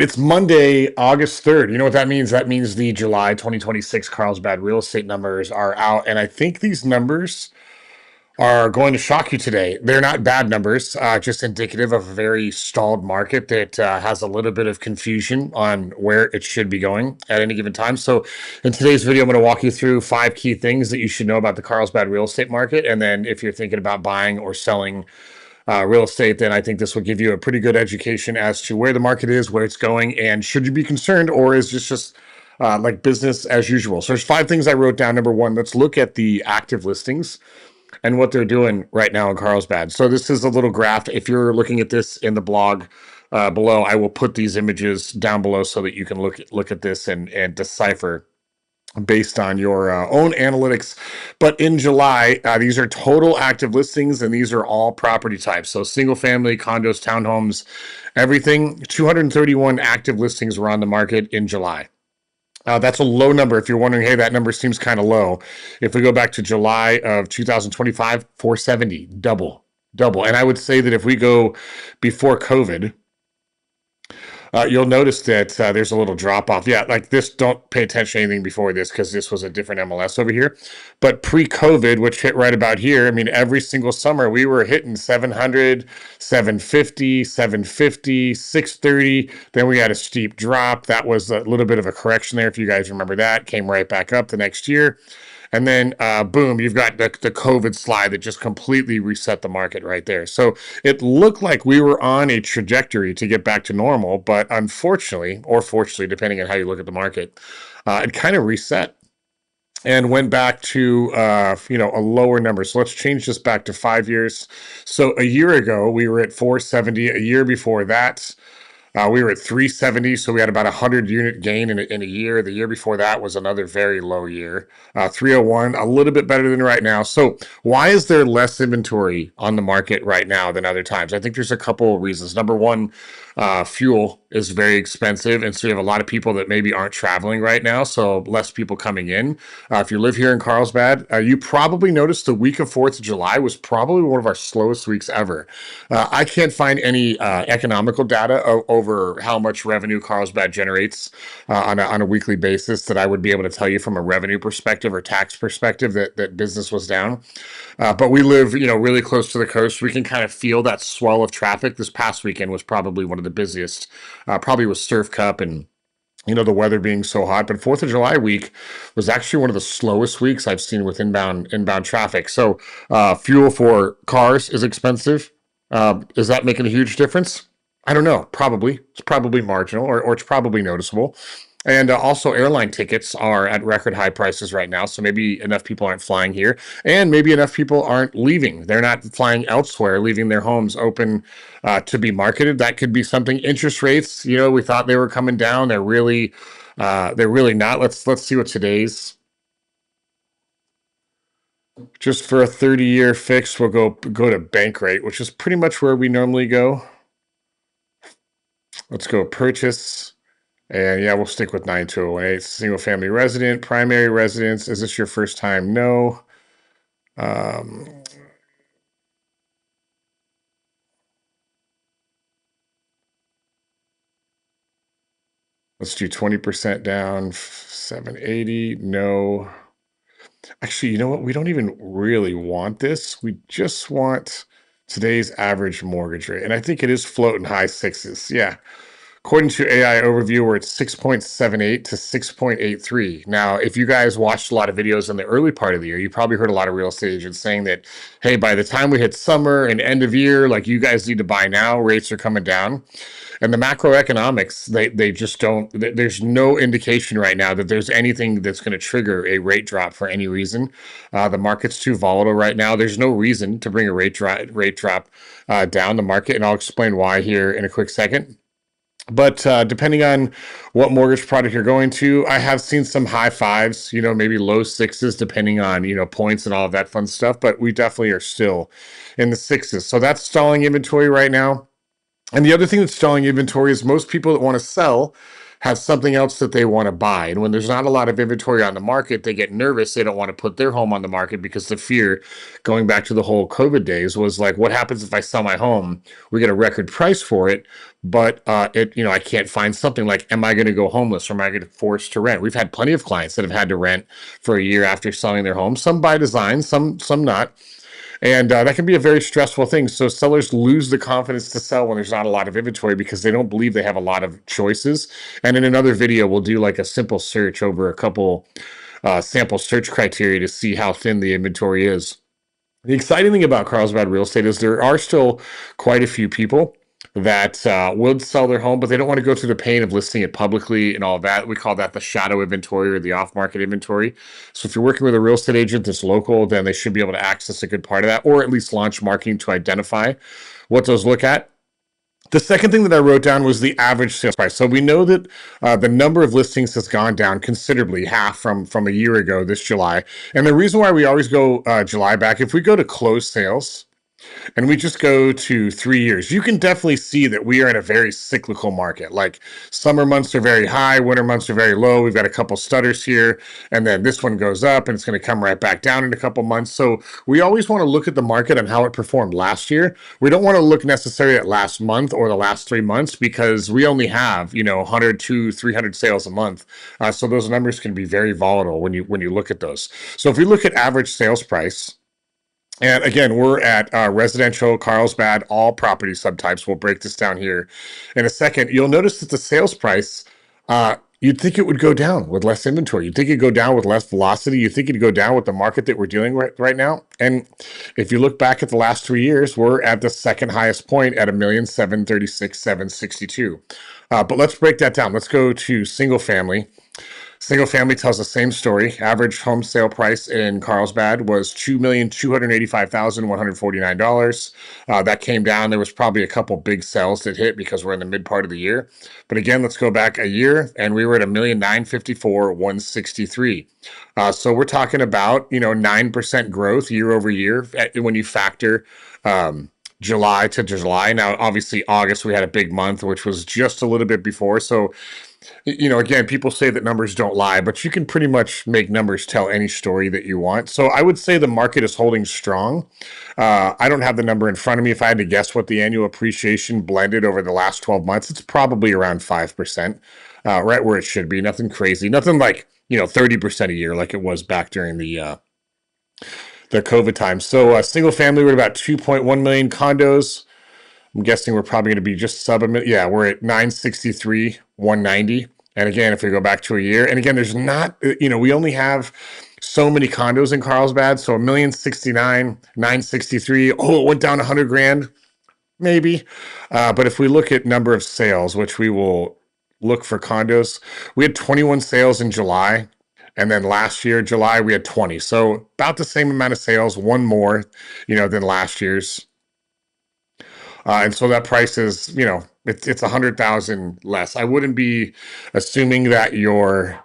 It's Monday, August 3rd. You know what that means? That means the July 2026 Carlsbad real estate numbers are out. And I think these numbers are going to shock you today. They're not bad numbers, just indicative of a very stalled market that has a little bit of confusion on where it should be going at any given time. So, in today's video, I'm going to walk you through 5 key things that you should know about the Carlsbad real estate market. And then, if you're thinking about buying or selling, real estate, then I think this will give you a pretty good education as to where the market is, where it's going, and should you be concerned, or is this just like business as usual? So there's 5 things I wrote down. Number one, let's look at the active listings and what they're doing right now in Carlsbad. So this is a little graph. If you're looking at this in the blog below, I will put these images down below so that you can look at this and decipher based on your own analytics. But in July, these are total active listings, and these are all property types. So single family, condos, townhomes, everything. 231 active listings were on the market in July. That's a low number. If you're wondering, hey, that number seems kind of low. If we go back to July of 2025, 470, double. And I would say that if we go before COVID, you'll notice that there's a little drop off. Yeah, like this, don't pay attention to anything before this because this was a different MLS over here. But pre-COVID, which hit right about here, I mean, every single summer we were hitting 700, 750, 750, 630. Then we had a steep drop. That was a little bit of a correction there. If you guys remember that, came right back up the next year. And then, boom, you've got the COVID slide that just completely reset the market right there. So it looked like we were on a trajectory to get back to normal, but unfortunately, or fortunately, depending on how you look at the market, it kind of reset and went back to a lower number. So let's change this back to 5 years. So a year ago we were at 470. A year before that, we were at 370, so we had about a 100 unit gain in a year. The year before that was another very low year. 301, a little bit better than right now. So why is there less inventory on the market right now than other times? I think there's a couple of reasons. Number one, fuel is very expensive, and so you have a lot of people that maybe aren't traveling right now, so less people coming in. If you live here in Carlsbad, you probably noticed the week of 4th of July was probably one of our slowest weeks ever. I can't find any economical data over how much revenue Carlsbad generates on a weekly basis that I would be able to tell you from a revenue perspective or tax perspective that business was down. But we live, really close to the coast. We can kind of feel that swell of traffic. This past weekend was probably one of the busiest, probably with Surf Cup and the weather being so hot. But 4th of July week was actually one of the slowest weeks I've seen with inbound traffic. So fuel for cars is expensive. Is that making a huge difference? I don't know. Probably. It's probably marginal, or it's probably noticeable. And also, airline tickets are at record high prices right now. So maybe enough people aren't flying here, and maybe enough people aren't leaving. They're not flying elsewhere, leaving their homes open to be marketed. That could be something. Interest rates, we thought they were coming down. They're really not. Let's see what today's. Just for a 30-year fix, we'll go to bank rate, which is pretty much where we normally go. Let's go purchase. And yeah, we'll stick with 9208. Single family resident, primary residence. Is this your first time? No. Um, let's do 20% down, 780. No. Actually, you know what? We don't even really want this. We just want today's average mortgage rate. And I think it is floating high sixes. Yeah. According to AI Overview, we're at 6.78 to 6.83. Now, if you guys watched a lot of videos in the early part of the year, you probably heard a lot of real estate agents saying that, hey, by the time we hit summer and end of year, like you guys need to buy now, rates are coming down. And the macroeconomics, they just don't, there's no indication right now that there's anything that's going to trigger a rate drop for any reason. The market's too volatile right now. There's no reason to bring a rate drop down the market. And I'll explain why here in a quick second. But depending on what mortgage product you're going to, I have seen some high fives, maybe low sixes, depending on, points and all of that fun stuff. But we definitely are still in the sixes. So that's stalling inventory right now. And the other thing that's stalling inventory is most people that want to sell has something else that they want to buy. And when there's not a lot of inventory on the market, they get nervous. They don't want to put their home on the market because the fear, going back to the whole COVID days, was like, what happens if I sell my home? We get a record price for it, but I can't find something. Like, am I going to go homeless or am I going to force to rent? We've had plenty of clients that have had to rent for a year after selling their home. Some by design, some not. And that can be a very stressful thing. So sellers lose the confidence to sell when there's not a lot of inventory because they don't believe they have a lot of choices. And in another video, we'll do like a simple search over a couple sample search criteria to see how thin the inventory is. The exciting thing about Carlsbad real estate is there are still quite a few people that would sell their home, but they don't want to go through the pain of listing it publicly and all that. We call that the shadow inventory or the off-market inventory. So if you're working with a real estate agent that's local, then they should be able to access a good part of that, or at least launch marketing to identify what those look at. The second thing that I wrote down was the average sales price. So we know that the number of listings has gone down considerably, half from a year ago this July. And the reason why we always go July back, if we go to closed sales, and we just go to 3 years, you can definitely see that we are in a very cyclical market. Like summer months are very high, winter months are very low. We've got a couple stutters here, and then this one goes up and it's going to come right back down in a couple months. So we always want to look at the market and how it performed last year. We don't want to look necessarily at last month or the last 3 months because we only have 100 to 300 sales a month. So those numbers can be very volatile when you look at those. So if we look at average sales price, and again, we're at residential, Carlsbad, all property subtypes. We'll break this down here in a second. You'll notice that the sales price, you'd think it would go down with less inventory. You'd think it'd go down with less velocity. You think it'd go down with the market that we're dealing with right now. And if you look back at the last 3 years, we're at the second highest point at 1,736,762. But let's break that down. Let's go to single family. Single family tells the same story. Average home sale price in Carlsbad was $2,285,149. That came down. There was probably a couple big sales that hit because we're in the mid part of the year. But again, let's go back a year, and we were at 1,954,163. So we're talking about 9% growth year over year when you factor July to July. Now, obviously, August we had a big month, which was just a little bit before. So again, people say that numbers don't lie, but you can pretty much make numbers tell any story that you want. So I would say the market is holding strong. I don't have the number in front of me. If I had to guess what the annual appreciation blended over the last 12 months, it's probably around 5%, right where it should be. Nothing crazy, nothing like 30% a year like it was back during the COVID time. So single family, we're at about 2.1 million condos. I'm guessing we're probably going to be just sub a million. Yeah, we're at 963, 190. And again, if we go back to a year, and again, there's not, we only have so many condos in Carlsbad. So 1,069,000, 963. Oh, it went down 100 grand, maybe. But if we look at number of sales, which we will look for condos, we had 21 sales in July. And then last year, July, we had 20. So about the same amount of sales, one more, than last year's. And so that price is, it's 100,000 less. I wouldn't be assuming that your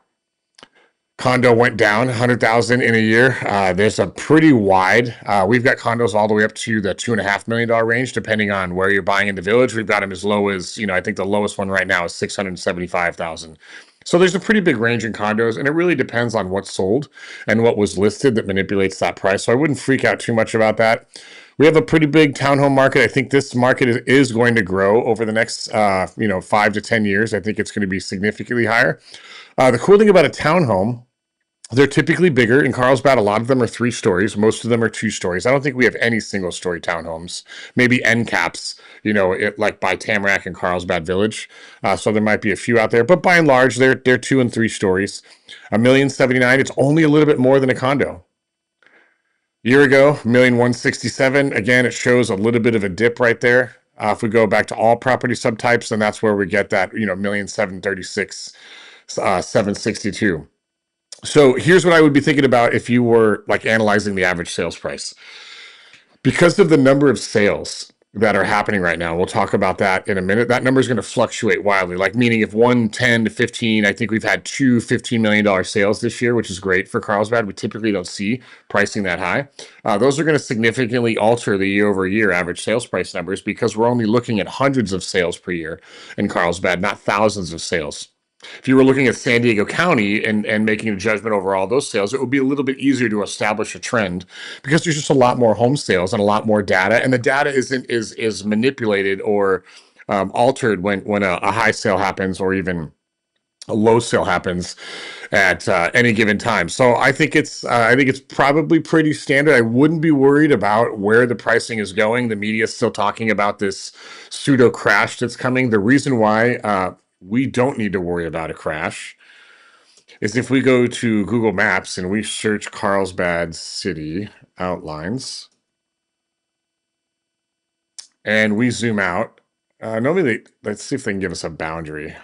condo went down 100,000 in a year. There's a pretty wide. We've got condos all the way up to the $2.5 million range, depending on where you're buying in the village. We've got them as low as, I think the lowest one right now is 675,000. So there's a pretty big range in condos, and it really depends on what's sold and what was listed that manipulates that price. So I wouldn't freak out too much about that. We have a pretty big townhome market. I think this market is going to grow over the next, 5 to 10 years. I think it's going to be significantly higher. The cool thing about a townhome, they're typically bigger. In Carlsbad, a lot of them are 3 stories. Most of them are 2 stories. I don't think we have any single story townhomes. Maybe end caps, like by Tamarack and Carlsbad Village. So there might be a few out there, but by and large, they're 2 and 3 stories. 1,079,000. It's only a little bit more than a condo. Year ago, 1,167,000. Again, it shows a little bit of a dip right there. If we go back to all property subtypes, then that's where we get that, 1,736,762. So here's what I would be thinking about if you were like analyzing the average sales price. Because of the number of sales that are happening right now, we'll talk about that in a minute. That number is going to fluctuate wildly. Like meaning if 10 to 15, I think we've had 2 $15 million sales this year, which is great for Carlsbad. We typically don't see pricing that high. Those are going to significantly alter the year over year average sales price numbers because we're only looking at hundreds of sales per year in Carlsbad, not thousands of sales. If you were looking at San Diego County and making a judgment over all those sales, it would be a little bit easier to establish a trend because there's just a lot more home sales and a lot more data, and the data is manipulated or altered when a high sale happens or even a low sale happens at any given time. So I think it's probably pretty standard. I wouldn't be worried about where the pricing is going. The media is still talking about this pseudo crash that's coming. The reason why we don't need to worry about a crash is if we go to Google Maps and we search Carlsbad City outlines and we zoom out. Normally, let's see if they can give us a boundary.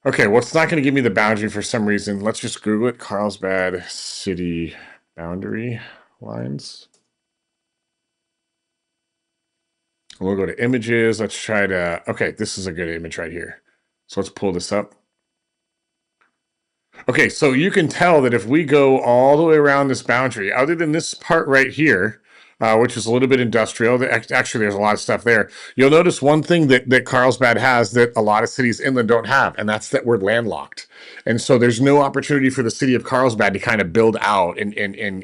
Okay, well, it's not going to give me the boundary for some reason. Let's just Google it. Carlsbad city boundary lines. We'll go to images. Let's try to, okay, this is a good image right here. So let's pull this up. Okay, so you can tell that if we go all the way around this boundary, other than this part right here, which is a little bit industrial, actually there's a lot of stuff there. You'll notice one thing that Carlsbad has that a lot of cities inland don't have, and that's that we're landlocked. And so there's no opportunity for the city of Carlsbad to kind of build out and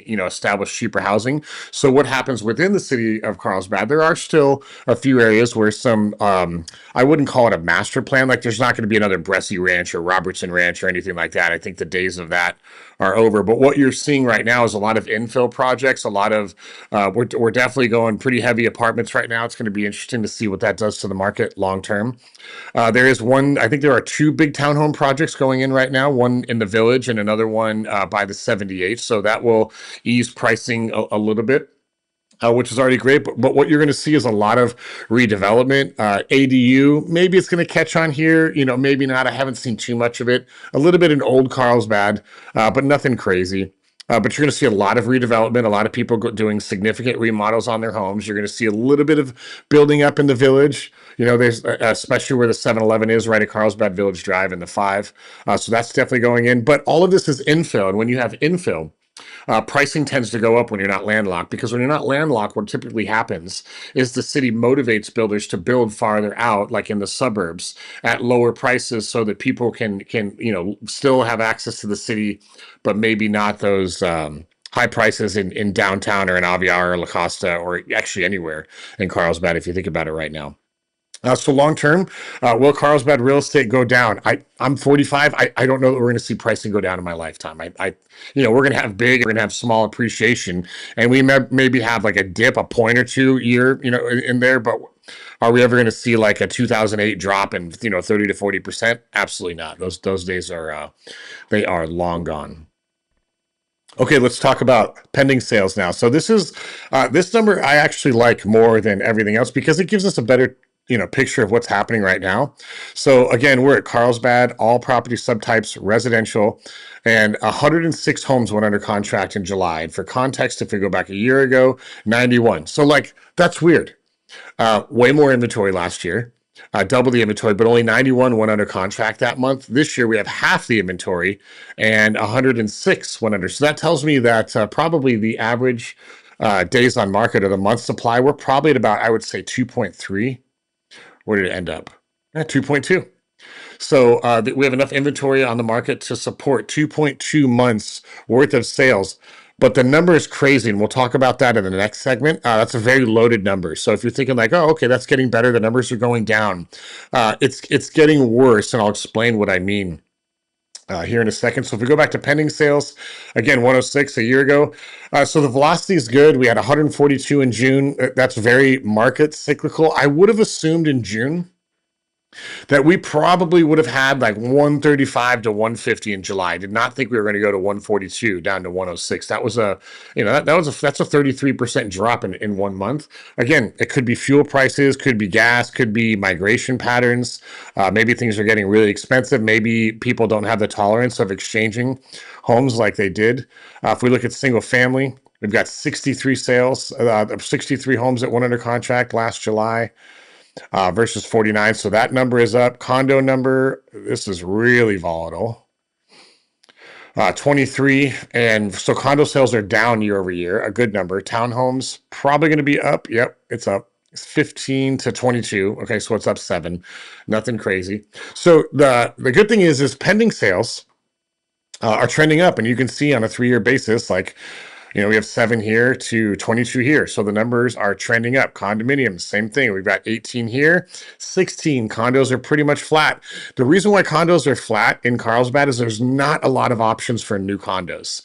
establish cheaper housing. So what happens within the city of Carlsbad? There are still a few areas where some I wouldn't call it a master plan. Like there's not going to be another Bressie Ranch or Robertson Ranch or anything like that. I think the days of that are over. But what you're seeing right now is a lot of infill projects. A lot of we're definitely going pretty heavy apartments right now. It's going to be interesting to see what that does to the market long term. There is one. I think there are two big townhome projects going in right now. One in the Village and another one by the 78. So that will ease pricing a little bit, which is already great. But what you're going to see is a lot of redevelopment. ADU, maybe it's going to catch on here. Maybe not. I haven't seen too much of it. A little bit in old Carlsbad, but nothing crazy. But you're going to see a lot of redevelopment, a lot of people doing significant remodels on their homes. You're going to see a little bit of building up in the Village. There's especially where the 7-Eleven is right at Carlsbad Village Drive and the 5. So that's definitely going in. But all of this is infill. And when you have infill, pricing tends to go up when you're not landlocked, because when you're not landlocked, what typically happens is the city motivates builders to build farther out, like in the suburbs, at lower prices, so that people can still have access to the city, but maybe not those high prices in downtown or in Aviar or La Costa or actually anywhere in Carlsbad, if you think about it right now. So long term, will Carlsbad real estate go down? I'm 45. I don't know that we're going to see pricing go down in my lifetime. We're going to have big, we're going to have small appreciation, and we maybe have like a dip, a point or two year, in there. But are we ever going to see like a 2008 drop in 30 to 40%? Absolutely not. Those days are they are long gone. Okay, let's talk about pending sales now. So this number I actually like more than everything else because it gives us a better picture of what's happening right now. So again, we're at Carlsbad, all property subtypes, residential, and 106 homes went under contract in July. And for context, if we go back a year ago, 91. So like that's weird. Way more inventory last year, double the inventory, but only 91 went under contract that month. This year we have half the inventory and 106 went under. So that tells me that probably the average days on market or the month supply, we're probably at about, I would say 2.3. Where did it end up? 2.2. So we have enough inventory on the market to support 2.2 months worth of sales. But the number is crazy, and we'll talk about that in the next segment. That's a very loaded number. So if you're thinking like, oh, okay, that's getting better, the numbers are going down. It's getting worse, and I'll explain what I mean here in a second. So if we go back to pending sales, again, 106 a year ago. So the velocity is good. We had 142 in June. That's very market cyclical. I would have assumed in June that we probably would have had like 135 to 150 in July. I did not think we were going to go to 142 down to 106. That was that's a 33% drop in 1 month. Again, it could be fuel prices, could be gas, could be migration patterns. Maybe things are getting really expensive. Maybe people don't have the tolerance of exchanging homes like they did. If we look at single family, we've got 63 sales, 63 homes that went under contract last July. Versus 49. So that number is up. Condo number, this is really volatile. 23. And so condo sales are down year over year, a good number. Townhomes probably going to be up. Yep, it's up. It's 15 to 22. Okay, so it's up 7. Nothing crazy. So the good thing is pending sales are trending up, and you can see on a 3-year basis, like, we have 7 here to 22 here. So the numbers are trending up. Condominiums, same thing. We've got 18 here, 16. Condos are pretty much flat. The reason why condos are flat in Carlsbad is there's not a lot of options for new condos.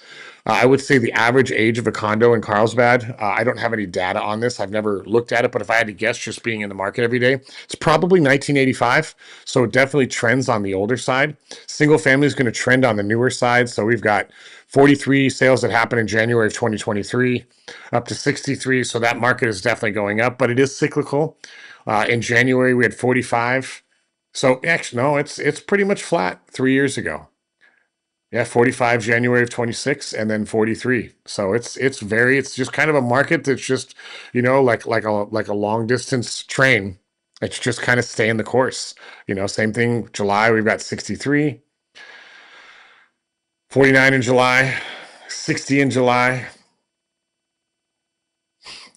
I would say the average age of a condo in Carlsbad, I don't have any data on this. I've never looked at it, but if I had to guess, just being in the market every day, it's probably 1985. So it definitely trends on the older side. Single family is going to trend on the newer side. So we've got 43 sales that happened in January of 2023, up to 63. So that market is definitely going up, but it is cyclical. In January, we had 45. So actually, no, it's pretty much flat 3 years ago. Yeah, 45 January of 26 and then 43. So it's just kind of a market that's just, like a long distance train. It's just kind of staying the course. Same thing July, we've got 63, 49 in July, 60 in July,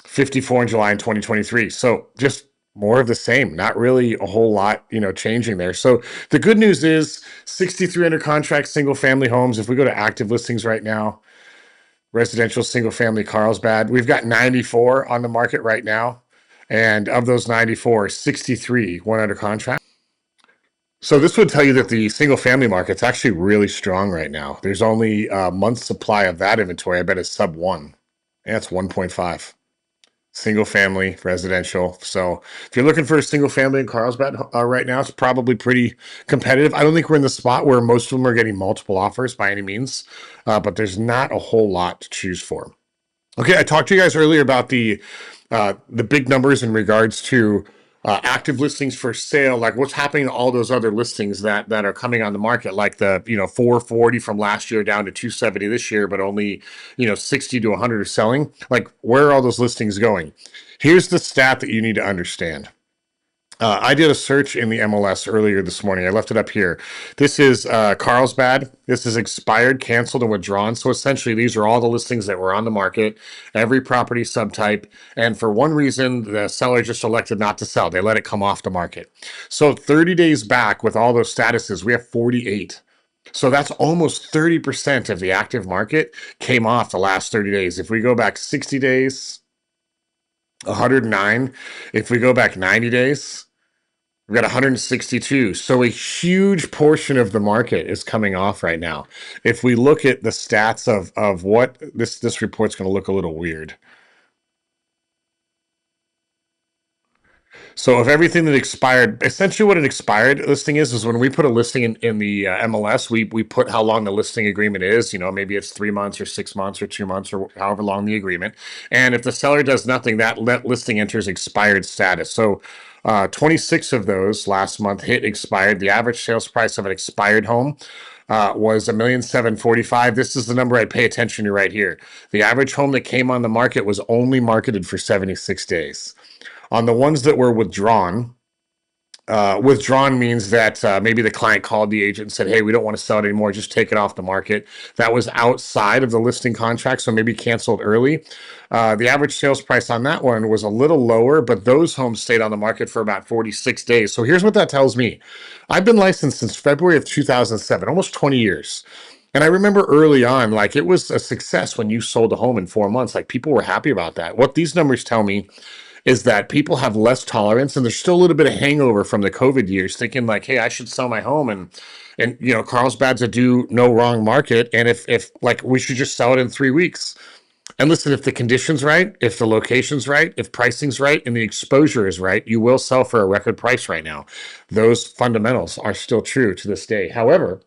54 in July in 2023. So just more of the same, not really a whole lot, changing there. So the good news is 63 under contract single family homes. If we go to active listings right now, residential single family Carlsbad, we've got 94 on the market right now. And of those 94, 63 went under contract. So this would tell you that the single family market's actually really strong right now. There's only a month's supply of that inventory. I bet it's sub 1. Yeah, it's 1.5. Single family residential. So if you're looking for a single family in Carlsbad right now, it's probably pretty competitive. I don't think we're in the spot where most of them are getting multiple offers by any means, but there's not a whole lot to choose for. Okay, I talked to you guys earlier about the big numbers in regards to active listings for sale, like what's happening to all those other listings that are coming on the market, like the 440 from last year down to 270 this year, but only 60 to 100 are selling. Like, where are all those listings going? Here's the stat that you need to understand. I did a search in the MLS earlier this morning. I left it up here. This is Carlsbad. This is expired, canceled, and withdrawn. So essentially, these are all the listings that were on the market, every property subtype. And for one reason, the seller just elected not to sell. They let it come off the market. So 30 days back with all those statuses, we have 48. So that's almost 30% of the active market came off the last 30 days. If we go back 60 days, 109. If we go back 90 days, we've got 162. So a huge portion of the market is coming off right now. If we look at the stats of what this report's going to look a little weird. So of everything that expired, essentially what an expired listing is when we put a listing in the MLS, we put how long the listing agreement is. Maybe it's 3 months or 6 months or 2 months or however long the agreement. And if the seller does nothing, that listing enters expired status. So 26 of those last month hit expired. The average sales price of an expired home was $1,745,000. This is the number I pay attention to right here. The average home that came on the market was only marketed for 76 days. On the ones that were withdrawn, withdrawn means that maybe the client called the agent and said, hey, we don't want to sell it anymore. Just take it off the market. That was outside of the listing contract, so maybe canceled early. The average sales price on that one was a little lower, but those homes stayed on the market for about 46 days. So here's what that tells me. I've been licensed since February of 2007, almost 20 years. And I remember early on, like, it was a success when you sold a home in 4 months. Like, people were happy about that. What these numbers tell me is that people have less tolerance, and there's still a little bit of hangover from the COVID years, thinking like, hey, I should sell my home, and Carlsbad's a do no wrong market, and if like we should just sell it in 3 weeks. And listen, if the conditions right, if the location's right, if pricing's right, and the exposure is right, you will sell for a record price right now. Those fundamentals are still true to this day. However,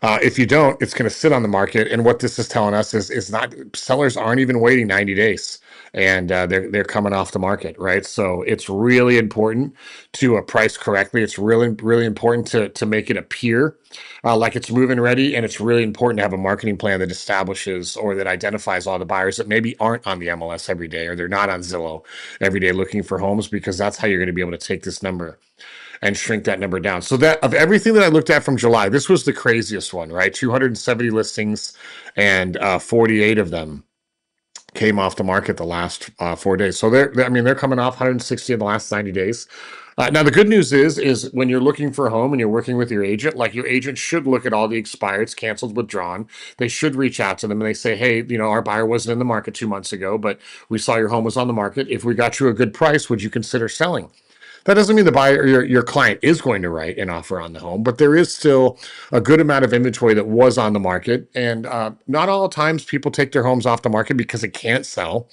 if you don't, it's going to sit on the market. And what this is telling us is not sellers aren't even waiting 90 days, and they're coming off the market, right? So it's really important to price correctly. It's really important to make it appear like it's move-in ready, and it's really important to have a marketing plan that establishes or that identifies all the buyers that maybe aren't on the MLS every day, or they're not on Zillow every day looking for homes, because that's how you're going to be able to take this number and shrink that number down. So that of everything that I looked at from July, this was the craziest one, right? 270 listings and 48 of them came off the market the last 4 days. So I mean, they're coming off 160 in the last 90 days. Now the good news is when you're looking for a home and you're working with your agent, like your agent should look at all the expireds, canceled, withdrawn. They should reach out to them and they say, hey, our buyer wasn't in the market 2 months ago, but we saw your home was on the market. If we got you a good price, would you consider selling? That doesn't mean the buyer, your client, is going to write an offer on the home, but there is still a good amount of inventory that was on the market. And not all times people take their homes off the market because it can't sell.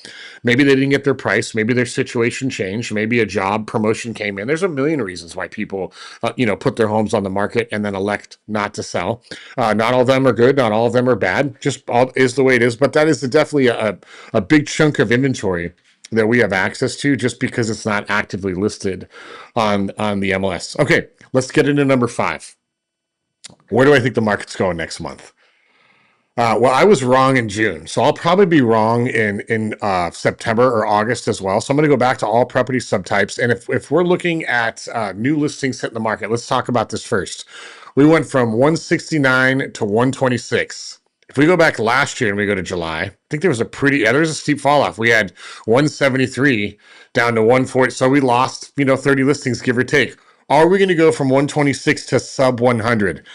Maybe they didn't get their price. Maybe their situation changed. Maybe a job promotion came in. There's a million reasons why people, put their homes on the market and then elect not to sell. Not all of them are good. Not all of them are bad. Just all is the way it is. But that is definitely a big chunk of inventory that we have access to just because it's not actively listed on the MLS. Okay, let's get into number 5. Where do I think the market's going next month? Well, I was wrong in June, so I'll probably be wrong in September or August as well. So I'm going to go back to all property subtypes, and if we're looking at new listings hitting the market, let's talk about this first. We went from 169 to 126. If we go back last year and we go to July, I think there was there was a steep fall off. We had 173 down to 140, so we lost 30 listings, give or take. Are we going to go from 126 to sub 100?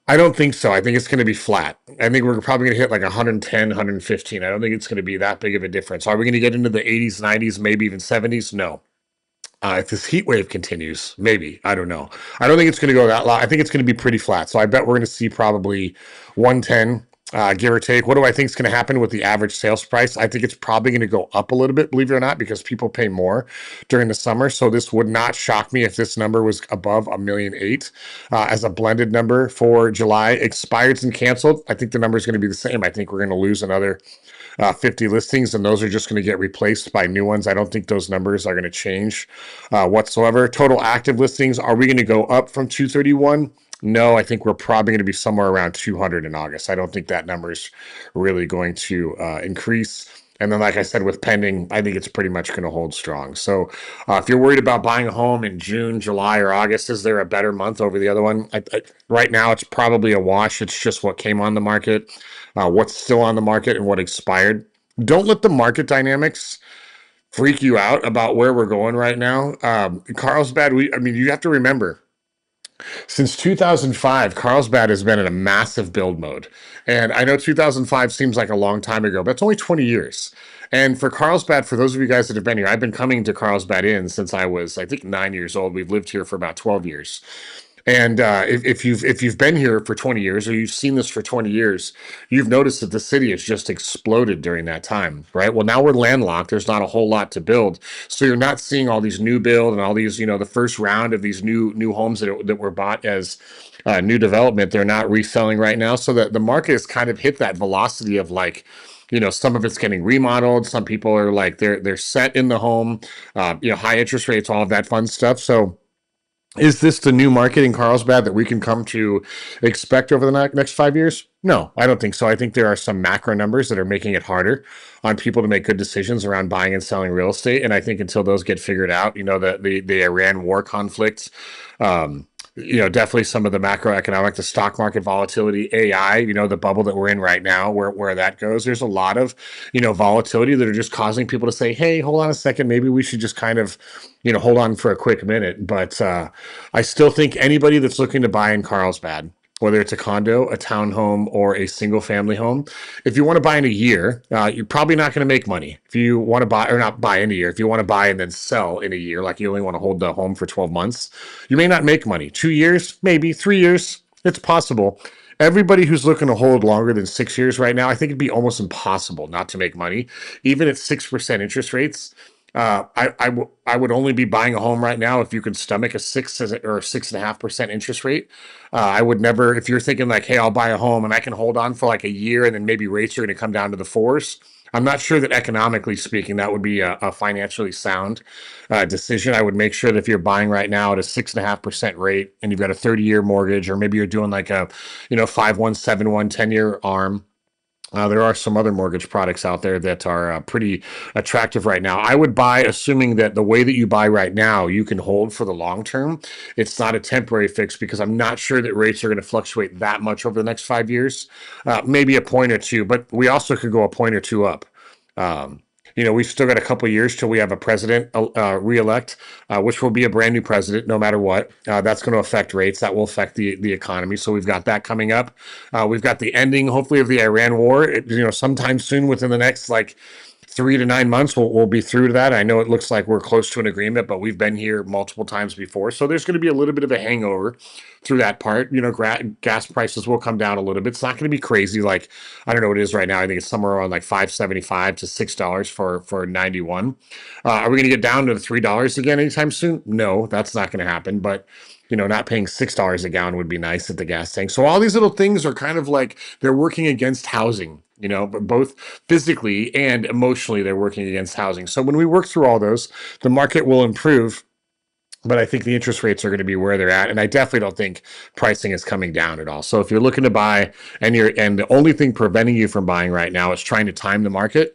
I don't think so. I think it's going to be flat. I think we're probably going to hit like 110, 115. I don't think it's going to be that big of a difference. Are we going to get into the 80s, 90s, maybe even 70s? No. If this heat wave continues, maybe. I don't know. I don't think it's going to go that low. I think it's going to be pretty flat. So I bet we're going to see probably 110, give or take. What do I think is going to happen with the average sales price? I think it's probably going to go up a little bit, believe it or not, because people pay more during the summer. So this would not shock me if this number was above $1,800,000 as a blended number for July. Expireds and canceled, I think the number is going to be the same. I think we're going to lose another 50 listings, and those are just going to get replaced by new ones. I don't think those numbers are going to change whatsoever. Total active listings, are we going to go up from 231? No, I think we're probably going to be somewhere around 200 in August. I don't think that number is really going to increase. And then, like I said, with pending, I think it's pretty much going to hold strong. So if you're worried about buying a home in June, July, or August, is there a better month over the other one? Right now, it's probably a wash. It's just what came on the market, what's still on the market, and what expired. Don't let the market dynamics freak you out about where we're going right now. Carlsbad, you have to remember, since 2005, Carlsbad has been in a massive build mode. And I know 2005 seems like a long time ago, but it's only 20 years. And for Carlsbad, for those of you guys that have been here, I've been coming to Carlsbad Inn since I was, I think, 9 years old. We've lived here for about 12 years. And if you've been here for 20 years or you've seen this for 20 years, you've noticed that the city has just exploded during that time, right? Well, now we're landlocked. There's not a whole lot to build, so you're not seeing all these new build and all these, the first round of these new homes that were bought as new development. They're not reselling right now, so that the market has kind of hit that velocity of like. Some of it's getting remodeled. Some people are like they're set in the home. High interest rates, all of that fun stuff. So is this the new market in Carlsbad that we can come to expect over the next 5 years? No, I don't think so. I think there are some macro numbers that are making it harder on people to make good decisions around buying and selling real estate. And I think until those get figured out, the Iran war conflict, definitely some of the macroeconomic, the stock market volatility, AI, the bubble that we're in right now, where that goes. There's a lot of, volatility that are just causing people to say, hey, hold on a second, maybe we should just kind of, hold on for a quick minute. But I still think anybody that's looking to buy in Carlsbad, whether it's a condo, a townhome, or a single family home, if you want to buy in a year, you're probably not going to make money. If you want to buy, or not buy in a year, if you want to buy and then sell in a year, like you only want to hold the home for 12 months, you may not make money. 2 years, maybe 3 years, it's possible. Everybody who's looking to hold longer than 6 years right now, I think it'd be almost impossible not to make money, even at 6% interest rates. I would only be buying a home right now if you could stomach a 6.5% interest rate. I would never, if you're thinking like, hey, I'll buy a home and I can hold on for like a year and then maybe rates are going to come down to the fours. I'm not sure that economically speaking, that would be a financially sound decision. I would make sure that if you're buying right now at a 6.5% rate and you've got a 30-year mortgage, or maybe you're doing like a, 5171 10-year ARM, There are some other mortgage products out there that are pretty attractive right now. I would buy, assuming that the way that you buy right now, you can hold for the long term. It's not a temporary fix because I'm not sure that rates are going to fluctuate that much over the next 5 years. Maybe a point or two, but we also could go a point or two up. Um, we've still got a couple of years till we have a president reelect, which will be a brand new president no matter what. That's going to affect rates. That will affect the economy. So we've got that coming up. We've got the ending, hopefully, of the Iran war. Sometime soon within the next 3 to 9 months, we'll be through to that. I know it looks like we're close to an agreement, but we've been here multiple times before. So there's going to be a little bit of a hangover through that part. Gas prices will come down a little bit. It's not going to be crazy. I don't know what it is right now. I think it's somewhere around like $5.75 to $6 for 91. Are we going to get down to the $3 again anytime soon? No, that's not going to happen. But not paying $6 a gallon would be nice at the gas tank. So all these little things are kind of like they're working against housing, but both physically and emotionally, they're working against housing. So when we work through all those, the market will improve. But I think the interest rates are going to be where they're at, and I definitely don't think pricing is coming down at all. So if you're looking to buy, and the only thing preventing you from buying right now is trying to time the market,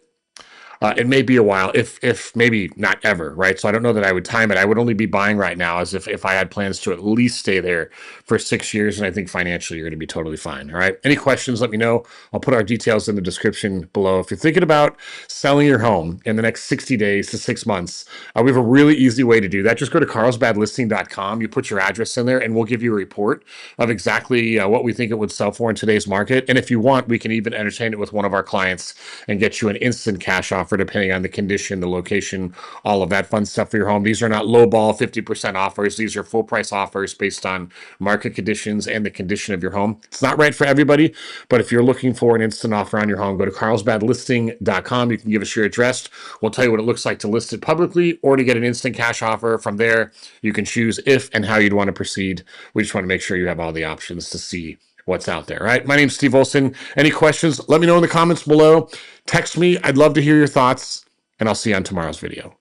it may be a while, if maybe not ever, right? So I don't know that I would time it. I would only be buying right now as if I had plans to at least stay there for 6 years, and I think financially you're going to be totally fine. All right. Any questions? Let me know. I'll put our details in the description below. If you're thinking about selling your home in the next 60 days to 6 months, we have a really easy way to do that. Just go to carlsbadlisting.com. You put your address in there, and we'll give you a report of exactly what we think it would sell for in today's market. And if you want, we can even entertain it with one of our clients and get you an instant cash offer depending on the condition, the location, all of that fun stuff for your home. These are not lowball 50% offers. These are full price offers based on market conditions and the condition of your home. It's not right for everybody, but if you're looking for an instant offer on your home, go to carlsbadlisting.com. You can give us your address. We'll tell you what it looks like to list it publicly or to get an instant cash offer. From there, you can choose if and how you'd want to proceed. We just want to make sure you have all the options to see what's out there. All right. My name's Steve Olson. Any questions? Let me know in the comments below. Text me. I'd love to hear your thoughts, and I'll see you on tomorrow's video.